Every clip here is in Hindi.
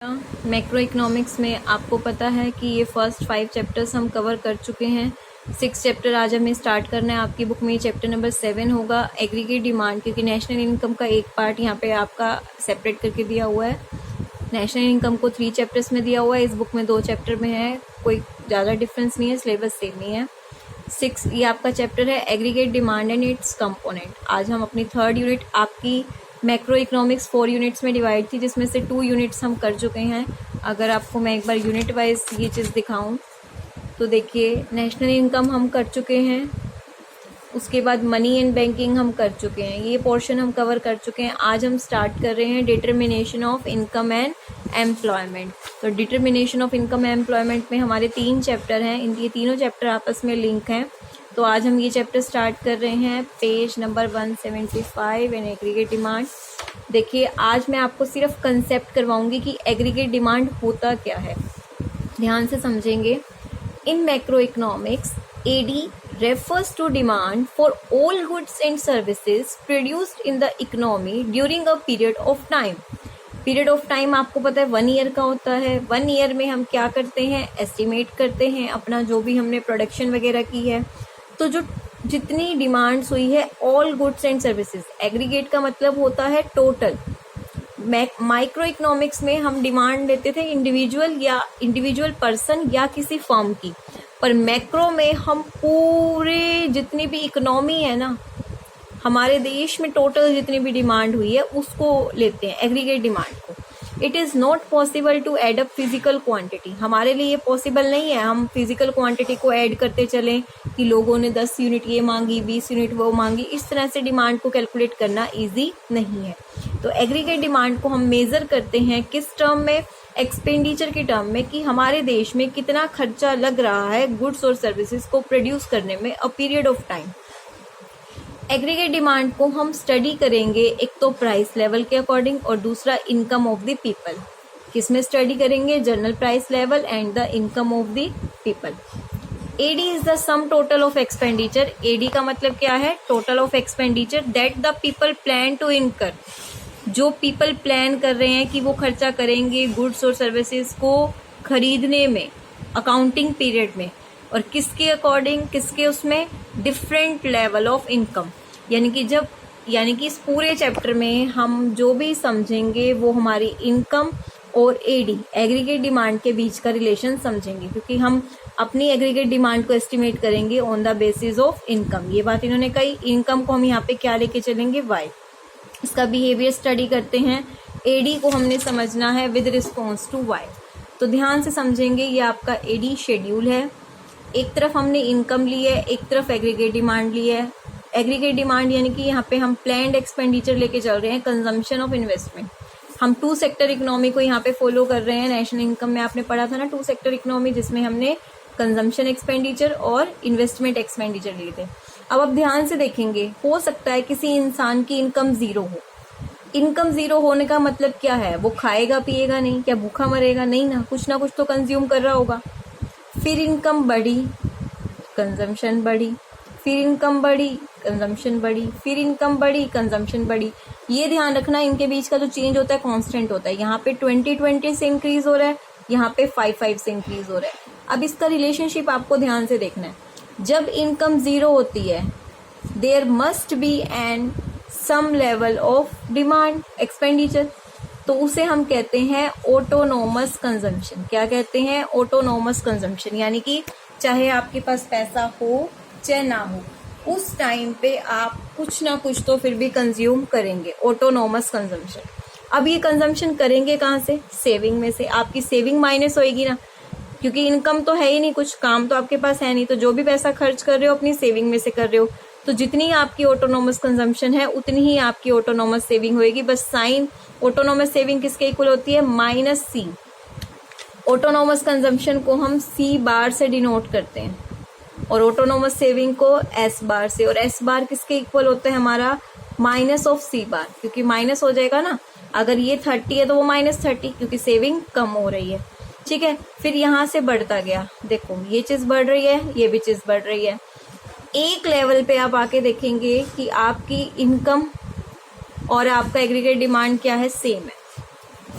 मैक्रो इकोनॉमिक्स में आपको पता है कि ये फर्स्ट 5 चैप्टर्स हम कवर कर चुके हैं। 6 चैप्टर आज हमें स्टार्ट करना है। आपकी बुक में चैप्टर नंबर 7 होगा एग्रीगेट डिमांड, क्योंकि नेशनल इनकम का एक पार्ट यहाँ पे आपका सेपरेट करके दिया हुआ है। नेशनल इनकम को 3 चैप्टर्स में दिया हुआ है, इस बुक में 2 चैप्टर में है, कोई ज़्यादा डिफरेंस नहीं है, सिलेबस सेम ही है। 6 ये आपका चैप्टर है aggregate demand and it's component. आज हम अपनी 3rd यूनिट, आपकी मैक्रो इकोनॉमिक्स 4 यूनिट्स में डिवाइड थी, जिसमें से 2 यूनिट्स हम कर चुके हैं। अगर आपको मैं एक बार यूनिट वाइज ये चीज़ दिखाऊं तो देखिए, नेशनल इनकम हम कर चुके हैं, उसके बाद मनी एंड बैंकिंग हम कर चुके हैं, ये पोर्शन हम कवर कर चुके हैं। आज हम स्टार्ट कर रहे हैं determination of income and employment. तो determination of income and employment में हमारे 3 चैप्टर हैं, ये तीनों चैप्टर आपस में लिंक हैं। तो आज हम ये चैप्टर स्टार्ट कर रहे हैं, page number 175 and aggregate demand. देखिए, आज मैं आपको सिर्फ कंसेप्ट करवाऊंगी कि एग्रीगेट डिमांड होता क्या है, ध्यान से समझेंगे। In macro economics AD refers to demand for all goods and services produced in the economy during a period of time. Period of time आपको पता है 1 ईयर का होता है। 1 ईयर में हम क्या करते हैं, एस्टिमेट करते हैं अपना जो भी हमने प्रोडक्शन वगैरह की है। तो जो जितनी डिमांड्स हुई है all goods and services, aggregate का मतलब होता है टोटल। माइक्रो इकोनॉमिक्स में हम डिमांड लेते थे इंडिविजुअल पर्सन या किसी फर्म की, पर मैक्रो में हम पूरे जितनी भी इकोनॉमी है ना हमारे देश में, टोटल जितनी भी डिमांड हुई है उसको लेते हैं, एग्रीगेट डिमांड को। It is not possible to add up physical quantity, हमारे लिए ये पॉसिबल नहीं है हम फिजिकल क्वांटिटी को ऐड करते चलें कि लोगों ने 10 यूनिट ये मांगी, 20 यूनिट वो मांगी। इस तरह से डिमांड को कैलकुलेट करना ईजी नहीं है। तो एग्रीगेट डिमांड को हम मेज़र करते हैं किस टर्म में, एक्सपेंडिचर के टर्म में, कि हमारे देश में कितना खर्चा लग रहा है गुड्स और सर्विसेज को प्रोड्यूस करने में a period of time. Aggregate demand को हम स्टडी करेंगे, एक तो प्राइस लेवल के अकॉर्डिंग और दूसरा इनकम ऑफ द पीपल। किसमें स्टडी करेंगे, general price level and the income of the people. AD is the sum total of expenditure. AD का मतलब क्या है, total of expenditure that the people plan to incur, जो पीपल प्लान कर रहे हैं कि वो खर्चा करेंगे गुड्स और सर्विसेज को खरीदने में अकाउंटिंग पीरियड में, और किसके अकॉर्डिंग, किसके उसमें, डिफरेंट लेवल ऑफ इनकम। यानी कि इस पूरे चैप्टर में हम जो भी समझेंगे वो हमारी इनकम और एडी एग्रीगेट डिमांड के बीच का रिलेशन समझेंगे, क्योंकि हम अपनी एग्रीगेट डिमांड को एस्टिमेट करेंगे on the basis of income. ये बात इन्होंने कही। इनकम को हम यहाँ पे क्या लेके चलेंगे, वाई। इसका बिहेवियर स्टडी करते हैं। एडी को हमने समझना है विद रिस्पॉन्स टू वाई। तो ध्यान से समझेंगे, ये आपका एडी शेड्यूल है। एक तरफ हमने इनकम ली है, एक तरफ एग्रीगेट डिमांड ली है। एग्रीगेट डिमांड यानी कि यहाँ पे हम प्लान्ड एक्सपेंडिचर लेके चल रहे हैं, कंजम्पशन ऑफ इन्वेस्टमेंट। हम 2 सेक्टर इकोनॉमी को यहाँ पे फॉलो कर रहे हैं। नेशनल इनकम में आपने पढ़ा था ना 2 सेक्टर इकोनॉमी, जिसमें हमने कंजम्पशन एक्सपेंडिचर और इन्वेस्टमेंट एक्सपेंडिचर लिए थे। अब आप ध्यान से देखेंगे, हो सकता है किसी इंसान की इनकम 0 हो। इनकम 0 होने का मतलब क्या है, वो खाएगा पिएगा नहीं, क्या भूखा मरेगा नहीं ना, कुछ ना कुछ तो कंज्यूम कर रहा होगा। फिर इनकम बढ़ी, कंजम्पशन बढ़ी, फिर इनकम बढ़ी, कंजम्पशन बढ़ी, फिर इनकम बढ़ी, कंजम्पशन बढ़ी। ये ध्यान रखना, इनके बीच का जो चेंज होता है कांस्टेंट होता है। यहाँ पे 2020 से इंक्रीज हो रहा है, यहाँ पे 55 से इंक्रीज हो रहा है। अब इसका रिलेशनशिप आपको ध्यान से देखना है। जब इनकम 0 होती है, there must be an some level of demand expenditure, तो उसे हम कहते हैं ऑटोनोमस कंजम्पशन। क्या कहते हैं, ऑटोनोमस कंजम्पशन। यानी कि चाहे आपके पास पैसा हो चाहे ना हो, उस टाइम पे आप कुछ ना कुछ तो फिर भी कंज्यूम करेंगे, ऑटोनोमस कंजम्पशन। अब ये कंजम्पशन करेंगे कहाँ से, सेविंग में से। आपकी सेविंग माइनस होएगी ना, क्योंकि इनकम तो है ही नहीं, कुछ काम तो आपके पास है नहीं, तो जो भी पैसा खर्च कर रहे हो अपनी सेविंग में से कर रहे हो। तो जितनी आपकी ऑटोनोमस कंजम्पशन है उतनी ही आपकी ऑटोनोमस सेविंग होएगी। बस साइन ऑटोनोमस सेविंग किसके इक्वल होती है, -C। ऑटोनोमस कंजम्पशन को हम C बार से डिनोट करते हैं और ऑटोनोमस सेविंग को S बार से, और S बार किसके इक्वल होता है हमारा, -C बार, क्योंकि माइनस हो जाएगा ना। अगर ये 30 है तो वो -30, क्योंकि सेविंग कम हो रही है। ठीक है, फिर यहाँ से बढ़ता गया, देखो ये चीज बढ़ रही है, ये भी चीज बढ़ रही है। एक लेवल पे आप आके देखेंगे कि आपकी इनकम और आपका एग्रीगेट डिमांड क्या है, सेम है।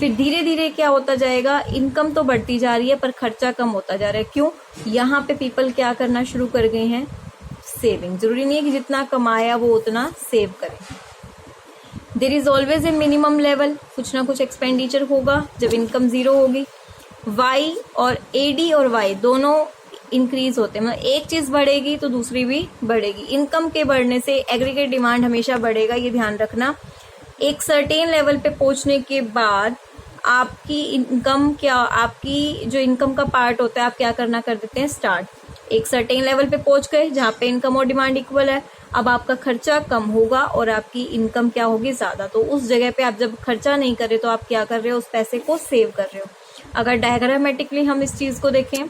फिर धीरे धीरे क्या होता जाएगा, इनकम तो बढ़ती जा रही है पर खर्चा कम होता जा रहा है। क्यों? यहाँ पे पीपल क्या करना शुरू कर गए हैं, सेविंग। जरूरी नहीं है कि जितना कमाया वो उतना सेव करें। There is always a minimum level, कुछ ना कुछ एक्सपेंडिचर होगा जब इनकम जीरो होगी। वाई और एडी और वाई दोनों इंक्रीज होते हैं, मतलब एक चीज बढ़ेगी तो दूसरी भी बढ़ेगी। इनकम के बढ़ने से एग्रीगेट डिमांड हमेशा बढ़ेगा, ये ध्यान रखना। एक सर्टेन लेवल पे पहुंचने के बाद आपकी इनकम क्या, आपकी जो इनकम का पार्ट होता है आप क्या करना कर देते हैं, स्टार्ट। एक सर्टेन लेवल पे पहुंच गए जहाँ पे इनकम और डिमांड इक्वल है, अब आपका खर्चा कम होगा और आपकी इनकम क्या होगी, ज्यादा। तो उस जगह पे आप जब खर्चा नहीं कर रहे तो आप क्या कर रहे हो, उस पैसे को सेव कर रहे हो। अगर डायग्रामेटिकली हम इस चीज को देखें,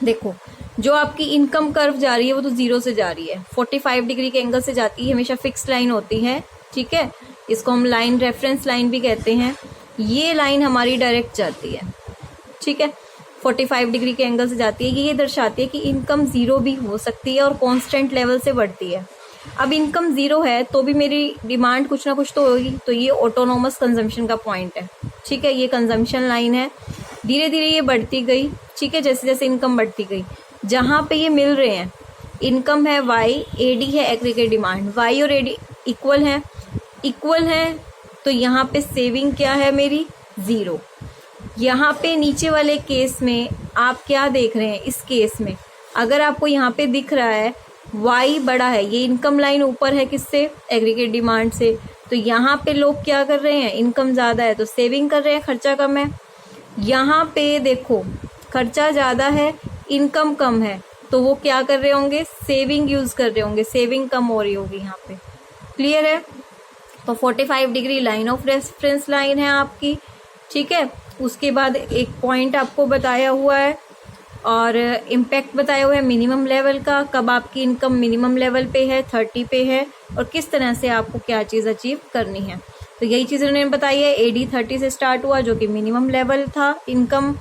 देखो जो आपकी इनकम कर्व जा रही है वो तो जीरो से जा रही है, 45 डिग्री के एंगल से जाती है, हमेशा फिक्स लाइन होती है, ठीक है। इसको हम लाइन, रेफरेंस लाइन भी कहते हैं। ये लाइन हमारी डायरेक्ट जाती है, ठीक है, 45 डिग्री के एंगल से जाती है। ये दर्शाती है कि इनकम जीरो भी हो सकती है और कांस्टेंट लेवल से बढ़ती है। अब इनकम जीरो है तो भी मेरी डिमांड कुछ ना कुछ तो होगी, तो ये ऑटोनोमस कंजम्पशन का पॉइंट है, ठीक है। ये कंजम्पशन लाइन है, धीरे धीरे ये बढ़ती गई, ठीक है, जैसे जैसे इनकम बढ़ती गई। जहां पे ये मिल रहे हैं, इनकम है वाई, एडी है एग्रीगेट डिमांड, वाई और एडी इक्वल है तो यहाँ पे सेविंग क्या है मेरी, जीरो। यहाँ पे नीचे वाले केस में आप क्या देख रहे हैं, इस केस में अगर आपको यहाँ पे दिख रहा है वाई बड़ा है, ये इनकम लाइन ऊपर है किससे, एग्रीगेट डिमांड से, तो यहाँ पे लोग क्या कर रहे हैं, इनकम ज्यादा है तो सेविंग कर रहे हैं, खर्चा कम है। यहाँ पे देखो खर्चा ज्यादा है, इनकम कम है, तो वो क्या कर रहे होंगे, सेविंग यूज कर रहे होंगे, सेविंग कम हो रही होगी यहाँ पे। क्लियर है? तो 45 degree line of reference line है आपकी, ठीक है। उसके बाद एक पॉइंट आपको बताया हुआ है और इम्पैक्ट बताया हुआ है मिनिमम लेवल का, कब आपकी इनकम मिनिमम लेवल पे है, 30 पे है, और किस तरह से आपको क्या चीज़ अचीव करनी है। तो यही चीज़ उन्होंने बताई है। एडी 30 से स्टार्ट हुआ जो कि मिनिमम लेवल था इनकम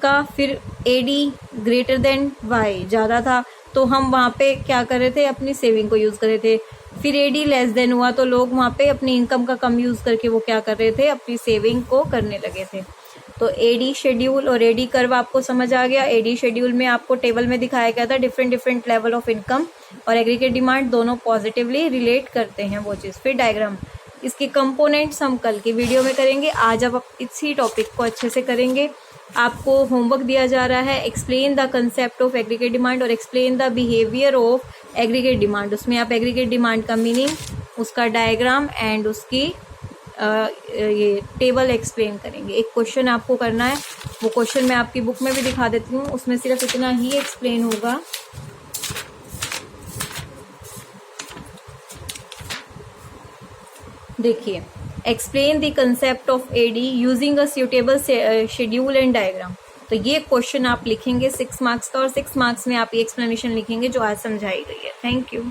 का, फिर एडी ग्रेटर देन वाई ज़्यादा था तो हम वहाँ पे क्या कर रहे थे, अपनी सेविंग को यूज़ कर रहे थे। फिर एडी लेस देन हुआ तो लोग वहाँ पे अपनी इनकम का कम यूज़ करके वो क्या कर रहे थे, अपनी सेविंग को करने लगे थे। तो एडी शेड्यूल और एडी कर्व आपको समझ आ गया। एडी शेड्यूल में आपको टेबल में दिखाया गया था डिफरेंट लेवल ऑफ इनकम और एग्रीगेट डिमांड दोनों पॉजिटिवली रिलेट करते हैं वो चीज़। फिर डायग्राम, इसके कंपोनेंट्स हम कल की वीडियो में करेंगे, आज आप इसी टॉपिक को अच्छे से करेंगे। आपको होमवर्क दिया जा रहा है, explain the concept of aggregate demand और explain the behaviour of aggregate demand. उसमें आप एग्रीगेट डिमांड का मीनिंग, उसका डायग्राम एंड उसकी ये टेबल एक्सप्लेन करेंगे। एक क्वेश्चन आपको करना है, वो क्वेश्चन मैं आपकी बुक में भी दिखा देती हूँ, उसमें सिर्फ इतना ही एक्सप्लेन होगा। देखिए, explain the concept of AD using a suitable schedule and diagram. तो ये क्वेश्चन आप लिखेंगे 6 मार्क्स का और 6 मार्क्स में आप ये एक्सप्लेनेशन लिखेंगे जो आज समझाई गई है। Thank you.